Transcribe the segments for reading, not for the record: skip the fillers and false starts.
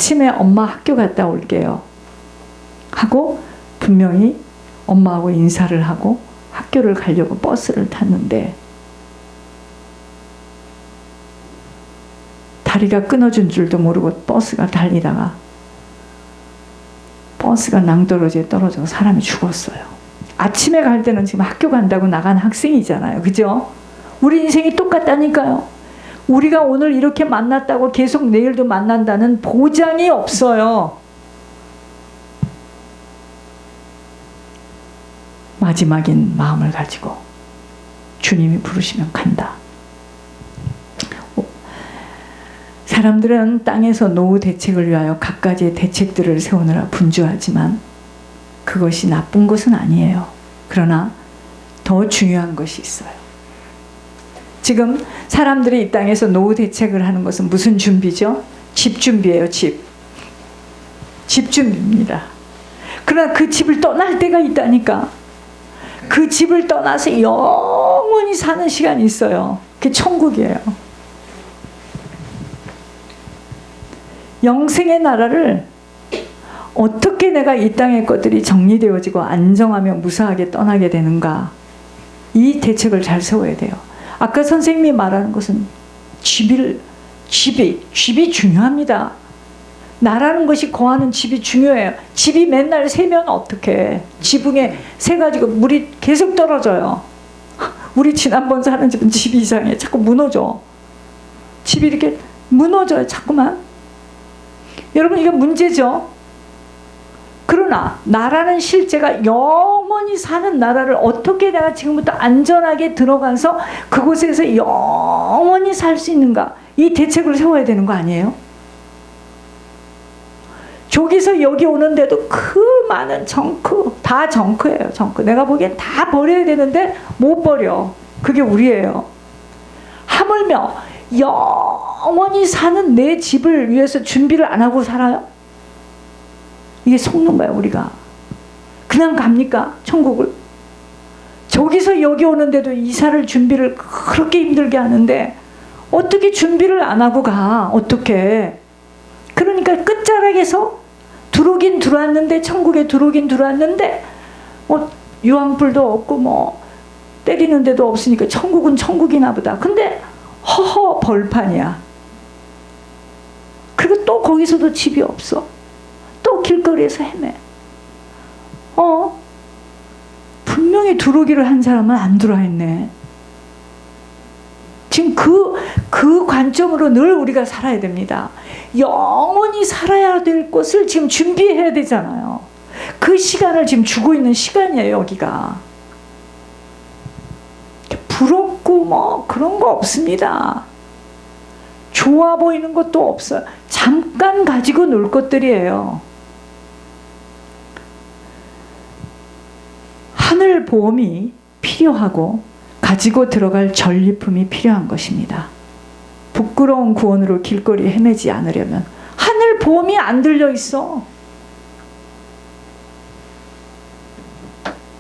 아침에 엄마 학교 갔다 올게요 하고 분명히 엄마하고 인사를 하고 학교를 가려고 버스를 탔는데 다리가 끊어진 줄도 모르고 버스가 달리다가 버스가 낭떠러지에 떨어져서 사람이 죽었어요. 아침에 갈 때는 지금 학교 간다고 나간 학생이잖아요. 그죠? 우리 인생이 똑같다니까요. 우리가 오늘 이렇게 만났다고 계속 내일도 만난다는 보장이 없어요. 마지막인 마음을 가지고 주님이 부르시면 간다. 사람들은 땅에서 노후 대책을 위하여 갖가지의 대책들을 세우느라 분주하지만 그것이 나쁜 것은 아니에요. 그러나 더 중요한 것이 있어요. 지금 사람들이 이 땅에서 노후 대책을 하는 것은 무슨 준비죠? 집 준비예요. 집 준비입니다. 그러나 그 집을 떠날 때가 있다니까. 그 집을 떠나서 영원히 사는 시간이 있어요. 그게 천국이에요. 영생의 나라를 어떻게 내가 이 땅의 것들이 정리되어지고 안정하며 무사하게 떠나게 되는가, 이 대책을 잘 세워야 돼요. 아까 선생님이 말하는 것은 집이 중요합니다. 나라는 것이 거하는 집이 중요해요. 집이 맨날 새면 어떡해. 지붕에 새가지고 물이 계속 떨어져요. 우리 지난번 사는 집은 집이 이상해. 자꾸 무너져. 집이 이렇게 무너져요. 자꾸만. 여러분, 이게 문제죠. 그러나 나라는 실제가 영원히 사는 나라를 어떻게 내가 지금부터 안전하게 들어가서 그곳에서 영원히 살 수 있는가, 이 대책을 세워야 되는 거 아니에요? 저기서 여기 오는데도 그 많은 정크, 다 정크예요. 정크. 내가 보기엔 다 버려야 되는데 못 버려. 그게 우리예요. 하물며 영원히 사는 내 집을 위해서 준비를 안 하고 살아요? 이게 속는 거야. 우리가 그냥 갑니까? 천국을? 저기서 여기 오는데도 이사를 준비를 그렇게 힘들게 하는데 어떻게 준비를 안 하고 가? 어떻게? 그러니까 끝자락에서 들어오긴 들어왔는데, 천국에 들어오긴 들어왔는데 유황불도 없고 때리는 데도 없으니까 천국은 천국이나 보다. 근데 허허 벌판이야. 그리고 또 거기서도 집이 없어. 또 길거리에서 헤매. 분명히 들어오기를 한 사람은 안 들어와 있네. 지금 그 관점으로 늘 우리가 살아야 됩니다. 영원히 살아야 될 것을 지금 준비해야 되잖아요. 그 시간을 지금 주고 있는 시간이에요. 여기가 부럽고 그런 거 없습니다. 좋아 보이는 것도 없어요. 잠깐 가지고 놀 것들이에요. 하늘 보험이 필요하고 가지고 들어갈 전리품이 필요한 것입니다. 부끄러운 구원으로 길거리 헤매지 않으려면 하늘 보험이 안 들려 있어.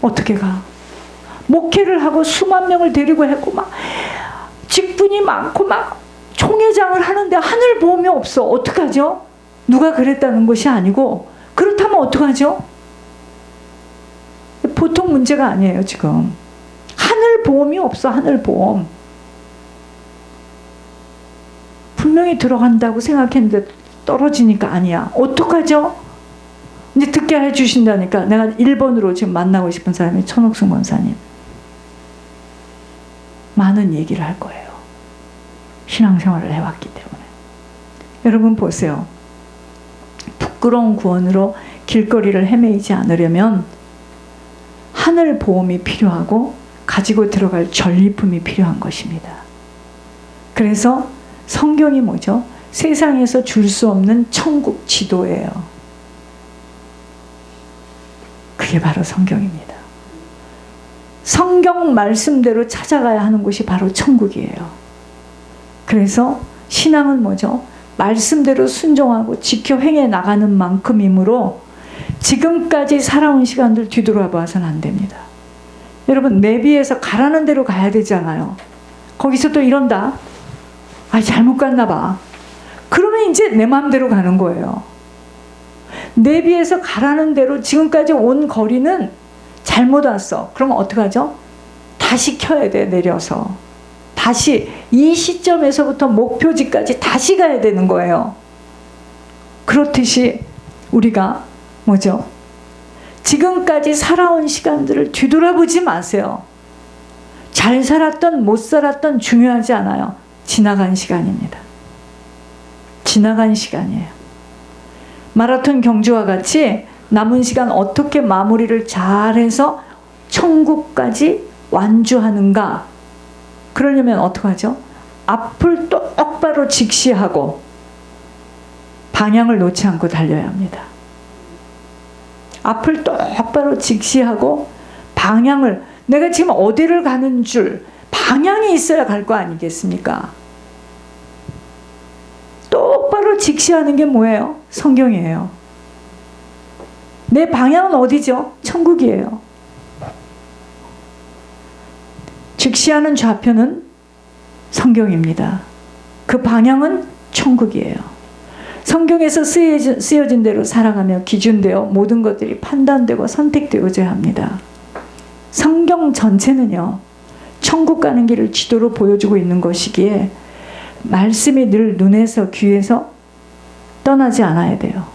어떻게 가? 목회를 하고 수만 명을 데리고 했고 직분이 많고 총회장을 하는데 하늘 보험이 없어. 어떡하죠? 누가 그랬다는 것이 아니고, 그렇다면 어떡하죠? 보통 문제가 아니에요. 지금 하늘 보험이 없어. 하늘 보험. 분명히 들어간다고 생각했는데 떨어지니까 아니야. 어떡하죠? 이제 듣게 해주신다니까. 내가 1번으로 지금 만나고 싶은 사람이 천옥승 권사님. 많은 얘기를 할 거예요. 신앙생활을 해왔기 때문에. 여러분 보세요. 부끄러운 구원으로 길거리를 헤매이지 않으려면 하늘 보험이 필요하고 가지고 들어갈 전리품이 필요한 것입니다. 그래서 성경이 뭐죠? 세상에서 줄 수 없는 천국 지도예요. 그게 바로 성경입니다. 성경 말씀대로 찾아가야 하는 곳이 바로 천국이에요. 그래서 신앙은 뭐죠? 말씀대로 순종하고 지켜 행해 나가는 만큼이므로 지금까지 살아온 시간들 뒤돌아 봐서는 안 됩니다. 여러분, 내비에서 가라는 대로 가야 되잖아요. 거기서 또 이런다. 잘못 갔나 봐. 그러면 이제 내 마음대로 가는 거예요. 내비에서 가라는 대로 지금까지 온 거리는 잘못 왔어. 그럼 어떡하죠? 다시 켜야 돼. 내려서 다시 이 시점에서부터 목표지까지 다시 가야 되는 거예요. 그렇듯이 우리가 뭐죠? 지금까지 살아온 시간들을 뒤돌아보지 마세요. 잘 살았던 못 살았던 중요하지 않아요. 지나간 시간입니다. 지나간 시간이에요. 마라톤 경주와 같이 남은 시간 어떻게 마무리를 잘해서 천국까지 완주하는가. 그러려면 어떡하죠? 앞을 똑바로 직시하고 방향을 놓지 않고 달려야 합니다. 앞을 똑바로 직시하고 방향을, 내가 지금 어디를 가는 줄 방향이 있어야 갈 거 아니겠습니까? 똑바로 직시하는 게 뭐예요? 성경이에요. 내 방향은 어디죠? 천국이에요. 직시하는 좌표는 성경입니다. 그 방향은 천국이에요. 성경에서 쓰여진 대로 살아가며 기준되어 모든 것들이 판단되고 선택되어져야 합니다. 성경 전체는요, 천국 가는 길을 지도로 보여주고 있는 것이기에 말씀이 늘 눈에서 귀에서 떠나지 않아야 돼요.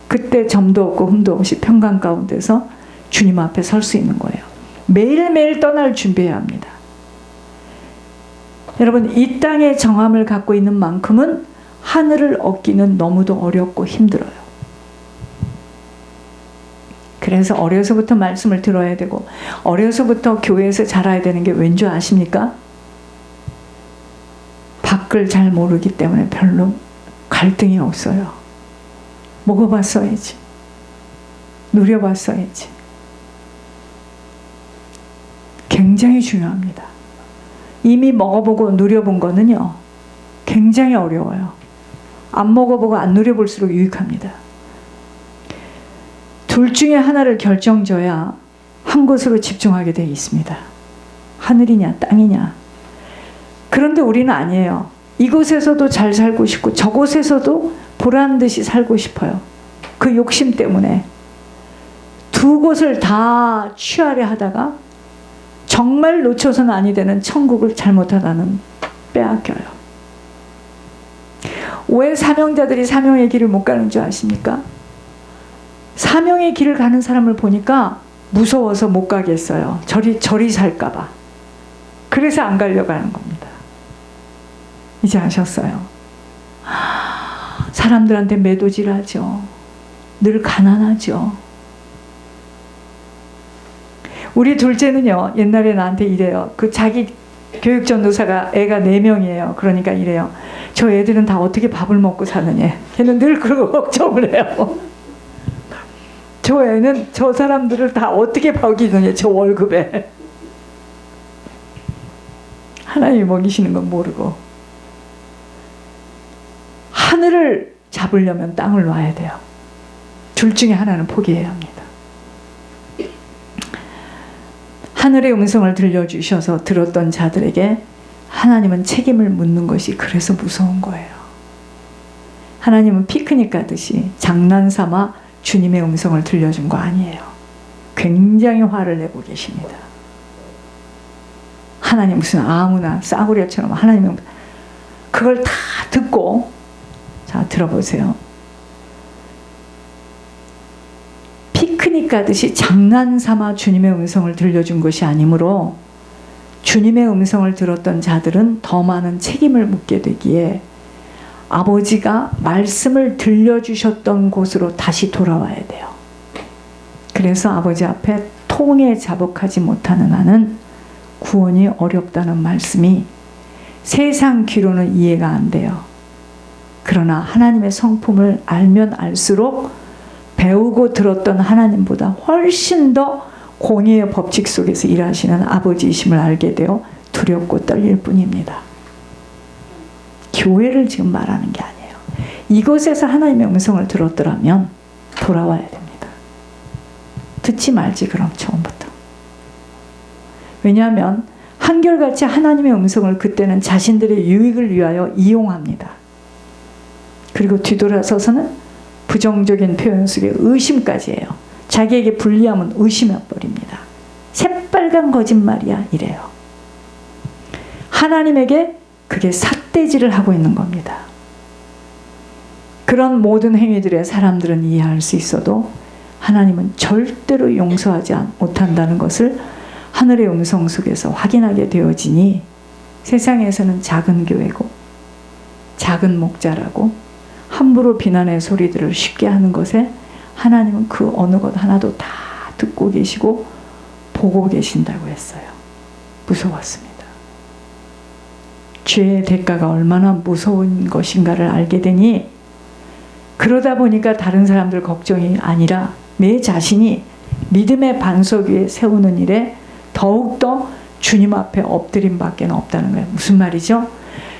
그때 점도 없고 흠도 없이 평강 가운데서 주님 앞에 설 수 있는 거예요. 매일매일 떠날 준비해야 합니다. 여러분, 이 땅의 정함을 갖고 있는 만큼은 하늘을 얻기는 너무도 어렵고 힘들어요. 그래서 어려서부터 말씀을 들어야 되고 어려서부터 교회에서 자라야 되는 게 왠 줄 아십니까? 밖을 잘 모르기 때문에 별로 갈등이 없어요. 먹어봤어야지. 누려봤어야지. 굉장히 중요합니다. 이미 먹어보고 누려본 거는요, 굉장히 어려워요. 안 먹어보고 안 누려볼수록 유익합니다. 둘 중에 하나를 결정져야 한 곳으로 집중하게 되어 있습니다. 하늘이냐 땅이냐. 그런데 우리는 아니에요. 이곳에서도 잘 살고 싶고 저곳에서도 보란듯이 살고 싶어요. 그 욕심 때문에 두 곳을 다 취하려 하다가 정말 놓쳐서는 아니 되는 천국을 잘못하다는 빼앗겨요. 왜 사명자들이 사명의 길을 못 가는 줄 아십니까? 사명의 길을 가는 사람을 보니까 무서워서 못 가겠어요. 저리 살까봐. 그래서 안 가려고 하는 겁니다. 이제 아셨어요? 사람들한테 매도질하죠. 늘 가난하죠. 우리 둘째는요, 옛날에 나한테 이래요. 그 자기 교육전도사가 애가 4명이에요. 그러니까 이래요. 저 애들은 다 어떻게 밥을 먹고 사느냐. 걔는 늘 그러고 걱정을 해요. 저 애는 저 사람들을 다 어떻게 먹이느냐, 저 월급에. 하나님이 먹이시는 건 모르고. 하늘을 잡으려면 땅을 놔야 돼요. 둘 중에 하나는 포기해야 합니다. 하늘의 음성을 들려주셔서 들었던 자들에게 하나님은 책임을 묻는 것이 그래서 무서운 거예요. 하나님은 피크닉 가듯이 장난삼아 주님의 음성을 들려준 거 아니에요. 굉장히 화를 내고 계십니다. 하나님 무슨 아무나 싸구려처럼 하나님은 그걸 다 듣고, 자 들어보세요. 피크닉 가듯이 장난삼아 주님의 음성을 들려준 것이 아니므로 주님의 음성을 들었던 자들은 더 많은 책임을 묻게 되기에 아버지가 말씀을 들려주셨던 곳으로 다시 돌아와야 돼요. 그래서 아버지 앞에 통에 자복하지 못하는 한은 구원이 어렵다는 말씀이 세상 귀로는 이해가 안 돼요. 그러나 하나님의 성품을 알면 알수록 배우고 들었던 하나님보다 훨씬 더 공의의 법칙 속에서 일하시는 아버지이심을 알게 되어 두렵고 떨릴 뿐입니다. 교회를 지금 말하는 게 아니에요. 이곳에서 하나님의 음성을 들었더라면 돌아와야 됩니다. 듣지 말지 그럼 처음부터. 왜냐하면 한결같이 하나님의 음성을 그때는 자신들의 유익을 위하여 이용합니다. 그리고 뒤돌아서서는 부정적인 표현 속에 의심까지 해요. 자기에게 불리하면 의심해버립니다. 새빨간 거짓말이야 이래요. 하나님에게 그게 삿대질을 하고 있는 겁니다. 그런 모든 행위들에 사람들은 이해할 수 있어도 하나님은 절대로 용서하지 못한다는 것을 하늘의 음성 속에서 확인하게 되어지니 세상에서는 작은 교회고 작은 목자라고 함부로 비난의 소리들을 쉽게 하는 것에 하나님은 그 어느 것 하나도 다 듣고 계시고 보고 계신다고 했어요. 무서웠습니다. 죄의 대가가 얼마나 무서운 것인가를 알게 되니 그러다 보니까 다른 사람들 걱정이 아니라 내 자신이 믿음의 반석 위에 세우는 일에 더욱더 주님 앞에 엎드림 밖에 없다는 거예요. 무슨 말이죠?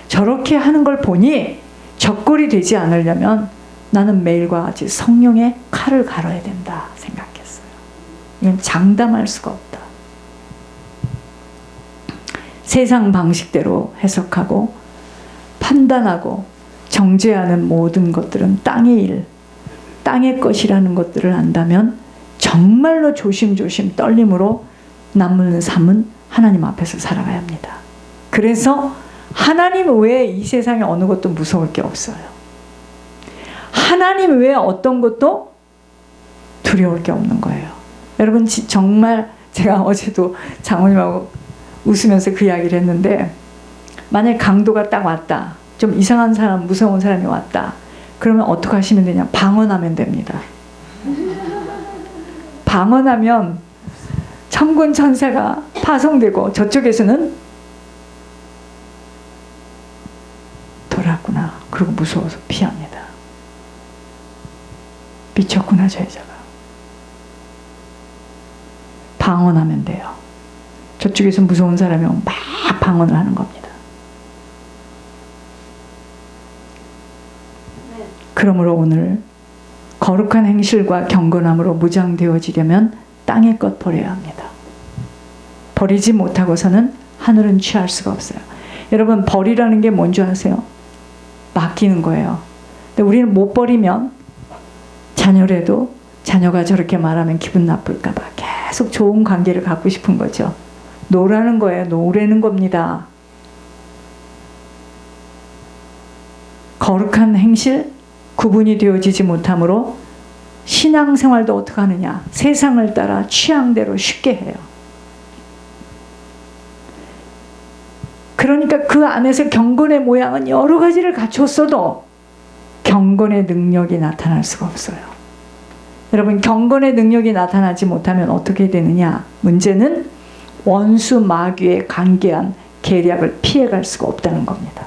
저렇게 하는 걸 보니 적골이 되지 않으려면 나는 매일과 같이 성령의 칼을 갈아야 된다 생각했어요. 이건 장담할 수가 없다. 세상 방식대로 해석하고 판단하고 정죄하는 모든 것들은 땅의 일, 땅의 것이라는 것들을 안다면 정말로 조심조심 떨림으로 남는 삶은 하나님 앞에서 살아가야 합니다. 그래서 하나님 외에 이 세상에 어느 것도 무서울 게 없어요. 하나님 외에 어떤 것도 두려울 게 없는 거예요. 여러분 정말 제가 어제도 장모님하고 웃으면서 그 이야기를 했는데 만약 강도가 딱 왔다. 좀 이상한 사람, 무서운 사람이 왔다. 그러면 어떻게 하시면 되냐? 방언하면 됩니다. 방언하면 천군 천사가 파송되고 저쪽에서는 돌았구나. 그리고 무서워서 피합니다. 미쳤구나 저 여자가. 방언하면 돼요. 저쪽에서 무서운 사람이 오면 막 방언을 하는 겁니다. 그러므로 오늘 거룩한 행실과 경건함으로 무장되어지려면 땅의 것 버려야 합니다. 버리지 못하고서는 하늘은 취할 수가 없어요. 여러분 버리라는 게 뭔지 아세요? 맡기는 거예요. 근데 우리는 못 버리면 자녀라도 자녀가 저렇게 말하면 기분 나쁠까 봐 계속 좋은 관계를 갖고 싶은 거죠. 노라는 거예요. 노래는 겁니다. 거룩한 행실 구분이 되어지지 못하므로 신앙생활도 어떻게 하느냐? 세상을 따라 취향대로 쉽게 해요. 그러니까 그 안에서 경건의 모양은 여러 가지를 갖췄어도 경건의 능력이 나타날 수가 없어요. 여러분 경건의 능력이 나타나지 못하면 어떻게 되느냐? 문제는 원수 마귀의 간계한 계략을 피해갈 수가 없다는 겁니다.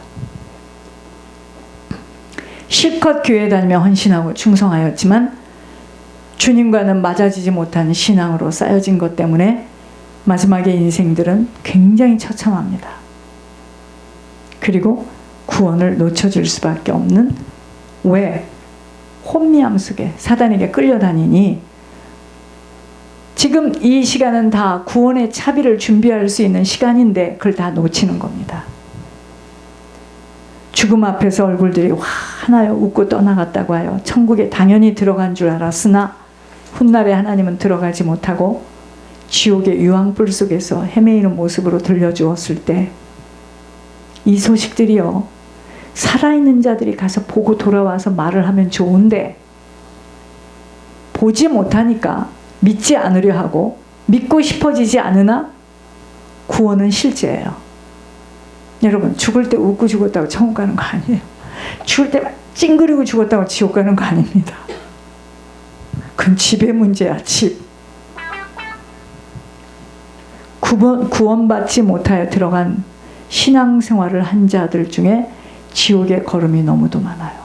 실컷 교회 다니며 헌신하고 충성하였지만 주님과는 맞아지지 못한 신앙으로 쌓여진 것 때문에 마지막에 인생들은 굉장히 처참합니다. 그리고 구원을 놓쳐줄 수밖에 없는 왜? 혼미함 속에 사단에게 끌려다니니 지금 이 시간은 다 구원의 차비를 준비할 수 있는 시간인데 그걸 다 놓치는 겁니다. 죽음 앞에서 얼굴들이 환하여 웃고 떠나갔다고 하여 천국에 당연히 들어간 줄 알았으나 훗날에 하나님은 들어가지 못하고 지옥의 유황불 속에서 헤매이는 모습으로 들려주었을 때 이 소식들이요 살아있는 자들이 가서 보고 돌아와서 말을 하면 좋은데 보지 못하니까 믿지 않으려 하고 믿고 싶어지지 않으나 구원은 실제예요. 여러분 죽을 때 웃고 죽었다고 천국 가는 거 아니에요. 죽을 때 찡그리고 죽었다고 지옥 가는 거 아닙니다. 그건 집의 문제야. 집. 구원받지 못하여 들어간 신앙생활을 한 자들 중에 지옥의 걸음이 너무도 많아요.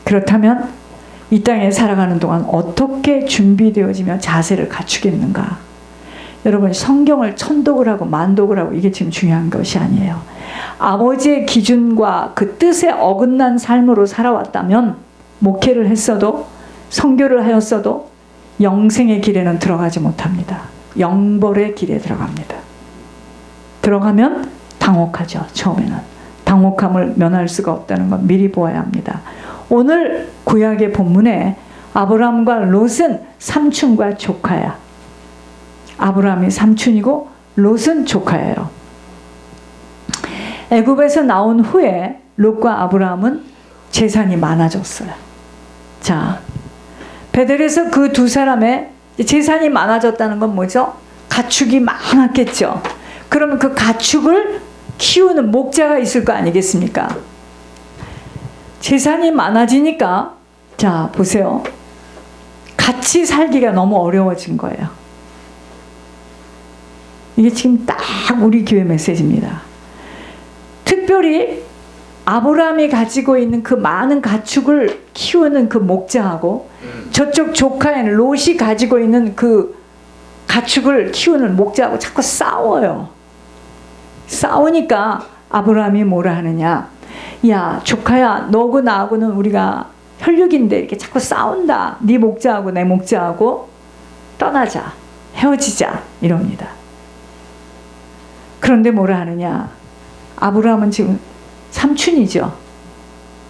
그렇다면 이 땅에 살아가는 동안 어떻게 준비되어지며 자세를 갖추겠는가? 여러분 성경을 천독을 하고 만독을 하고 이게 지금 중요한 것이 아니에요. 아버지의 기준과 그 뜻에 어긋난 삶으로 살아왔다면 목회를 했어도 선교를 하였어도 영생의 길에는 들어가지 못합니다. 영벌의 길에 들어갑니다. 들어가면 당혹하죠. 처음에는. 당혹함을 면할 수가 없다는 건 미리 보아야 합니다. 오늘 구약의 본문에 아브라함과 롯은 삼촌과 조카야. 아브라함이 삼촌이고 롯은 조카예요. 애굽에서 나온 후에 롯과 아브라함은 재산이 많아졌어요. 자, 베델에서 그 두 사람의 재산이 많아졌다는 건 뭐죠? 가축이 많았겠죠. 그러면 그 가축을 키우는 목자가 있을 거 아니겠습니까? 재산이 많아지니까, 자, 보세요. 같이 살기가 너무 어려워진 거예요. 이게 지금 딱 우리 교회 메시지입니다. 특별히 아브라함이 가지고 있는 그 많은 가축을 키우는 그 목자하고 저쪽 조카인 롯이 가지고 있는 그 가축을 키우는 목자하고 자꾸 싸워요. 싸우니까 아브라함이 뭐라 하느냐. 야, 조카야, 너하고 나하고는 우리가 혈육인데 이렇게 자꾸 싸운다. 네 목자하고 내 목자하고 떠나자. 헤어지자. 이럽니다. 그런데 뭐라 하느냐. 아브라함은 지금 삼촌이죠.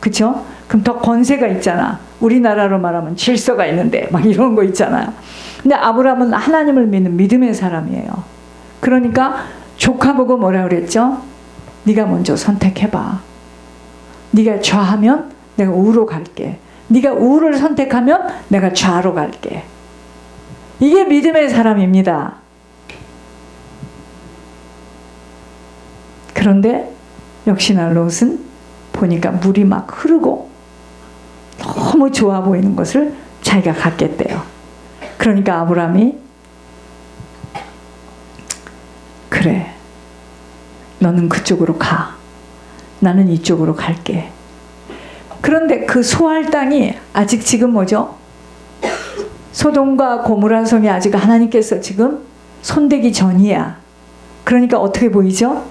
그쵸? 그럼 더 권세가 있잖아. 우리나라로 말하면 질서가 있는데 막 이런 거 있잖아요. 근데 아브라함은 하나님을 믿는 믿음의 사람이에요. 그러니까 조카 보고 뭐라 그랬죠? 네가 먼저 선택해봐. 네가 좌하면 내가 우로 갈게. 네가 우를 선택하면 내가 좌로 갈게. 이게 믿음의 사람입니다. 그런데 역시나 롯은 보니까 물이 막 흐르고 너무 좋아 보이는 것을 자기가 갖겠대요. 그러니까 아브라함이 그래, 너는 그쪽으로 가. 나는 이쪽으로 갈게. 그런데 그 소할 땅이 아직 지금 뭐죠? 소돔과 고모라 성이 아직 하나님께서 지금 손대기 전이야. 그러니까 어떻게 보이죠?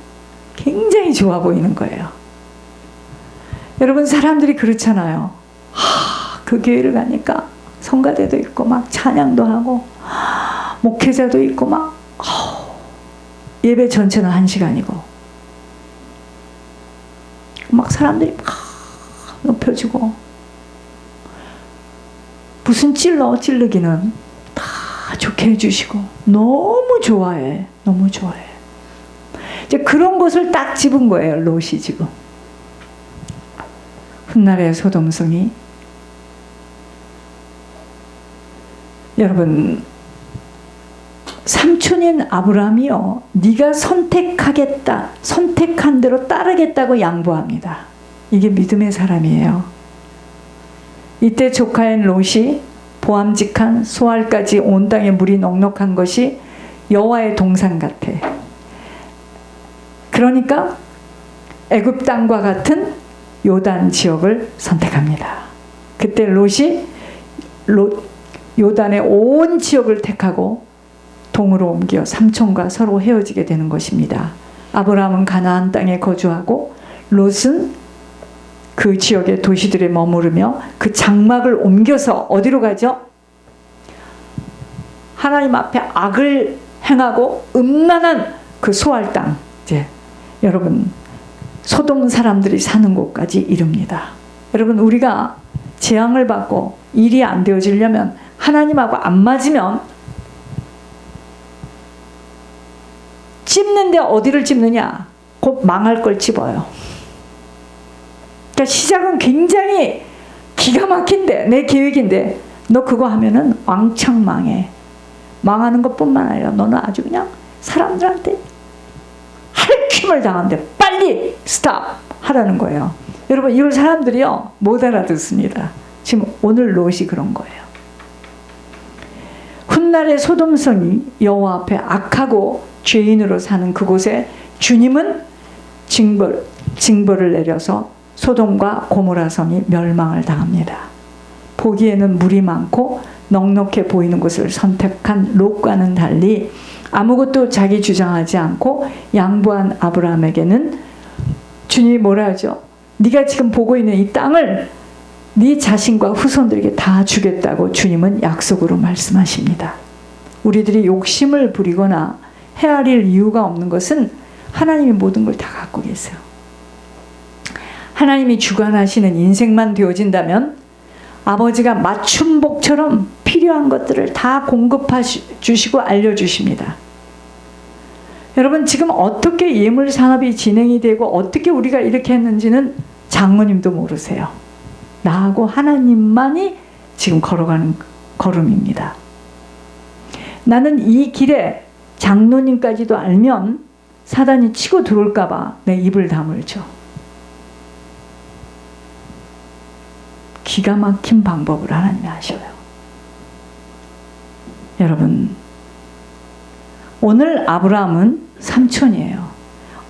굉장히 좋아 보이는 거예요. 여러분, 사람들이 그렇잖아요. 그 교회를 가니까 성가대도 있고 막 찬양도 하고 목회자도 있고 막 예배 전체는 1시간이고 막 사람들이 막 높여주고 무슨 찔르기는 다 좋게 해주시고 너무 좋아해. 너무 좋아해. 이제 그런 것을 딱 집은 거예요. 롯이 지금. 훗날의 소돔성이. 여러분, 삼촌인 아브라함이요, 네가 선택하겠다, 선택한 대로 따르겠다고 양보합니다. 이게 믿음의 사람이에요. 이때 조카인 롯이 보암직한 소알까지 온 땅에 물이 넉넉한 것이 여호와의 동산 같아. 그러니까 애굽 땅과 같은 요단 지역을 선택합니다. 그때 롯이 요단의 온 지역을 택하고 동으로 옮겨 삼촌과 서로 헤어지게 되는 것입니다. 아브라함은 가나안 땅에 거주하고 롯은 그 지역의 도시들에 머무르며 그 장막을 옮겨서 어디로 가죠? 하나님 앞에 악을 행하고 음란한 그 소알 땅, 이제 여러분 소돔 사람들이 사는 곳까지 이릅니다. 여러분, 우리가 재앙을 받고 일이 안 되어지려면, 하나님하고 안 맞으면 찝는데 어디를 찝느냐? 곧 망할 걸 찝어요. 그러니까 시작은 굉장히 기가 막힌데, 내 계획인데 너 그거 하면은 왕창 망해. 망하는 것뿐만 아니라 너는 아주 그냥 사람들한테 할퀴을 당하는데 빨리 스탑 하라는 거예요. 여러분, 이걸 사람들이요 못 알아듣습니다. 지금 오늘 롯이 그런 거예요. 훗날의 소돔성이 여호와 앞에 악하고 죄인으로 사는 그곳에 주님은 징벌을 내려서 소돔과 고모라 성이 멸망을 당합니다. 보기에는 물이 많고 넉넉해 보이는 곳을 선택한 롯과는 달리 아무것도 자기 주장하지 않고 양보한 아브라함에게는 주님이 뭐라 하죠? 네가 지금 보고 있는 이 땅을 네 자신과 후손들에게 다 주겠다고 주님은 약속으로 말씀하십니다. 우리들이 욕심을 부리거나 헤아릴 이유가 없는 것은 하나님이 모든 걸 다 갖고 계세요. 하나님이 주관하시는 인생만 되어진다면 아버지가 맞춤복처럼 필요한 것들을 다 공급해 주시고 알려주십니다. 여러분, 지금 어떻게 예물 산업이 진행이 되고 어떻게 우리가 이렇게 했는지는 장로님도 모르세요. 나하고 하나님만이 지금 걸어가는 걸음입니다. 나는 이 길에 장로님까지도 알면 사단이 치고 들어올까 봐 내 입을 다물죠. 기가 막힌 방법을 하나님이 하셔요. 여러분, 오늘 아브라함은 삼촌이에요.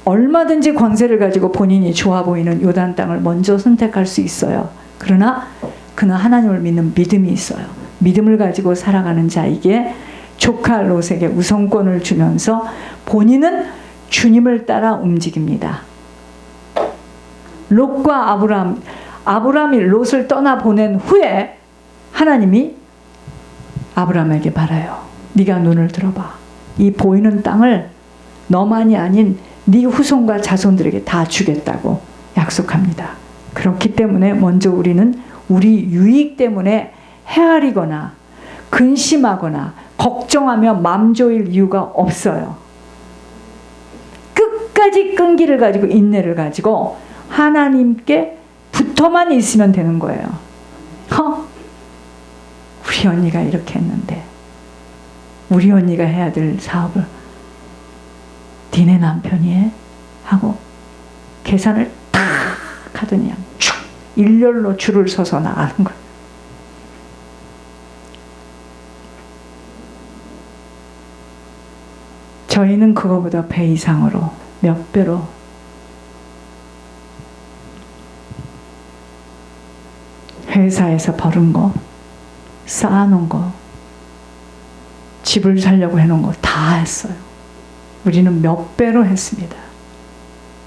얼마든지 권세를 가지고 본인이 좋아 보이는 요단 땅을 먼저 선택할 수 있어요. 그러나 그는 하나님을 믿는 믿음이 있어요. 믿음을 가지고 살아가는 자에게 조카 롯에게 우선권을 주면서 본인은 주님을 따라 움직입니다. 롯과 아브라함이 롯을 떠나보낸 후에 하나님이 아브라함에게 말해요. 네가 눈을 들어봐. 이 보이는 땅을 너만이 아닌 네 후손과 자손들에게 다 주겠다고 약속합니다. 그렇기 때문에 먼저 우리는 우리 유익 때문에 헤아리거나 근심하거나 걱정하며 맘 조일 이유가 없어요. 끝까지 끈기를 가지고 인내를 가지고 하나님께 붙어만 있으면 되는 거예요. 우리 언니가 이렇게 했는데 우리 언니가 해야 될 사업을 니네 남편이 해? 하고 계산을 탁 하더니 그냥 쭉 일렬로 줄을 서서 나가는 거예요. 저희는 그거보다 배 이상으로 몇 배로 회사에서 벌은 거, 쌓아놓은 거, 집을 살려고 해놓은 거 다 했어요. 우리는 몇 배로 했습니다.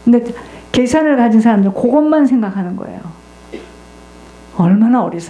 근데 계산을 가진 사람들은 그것만 생각하는 거예요. 얼마나 어리석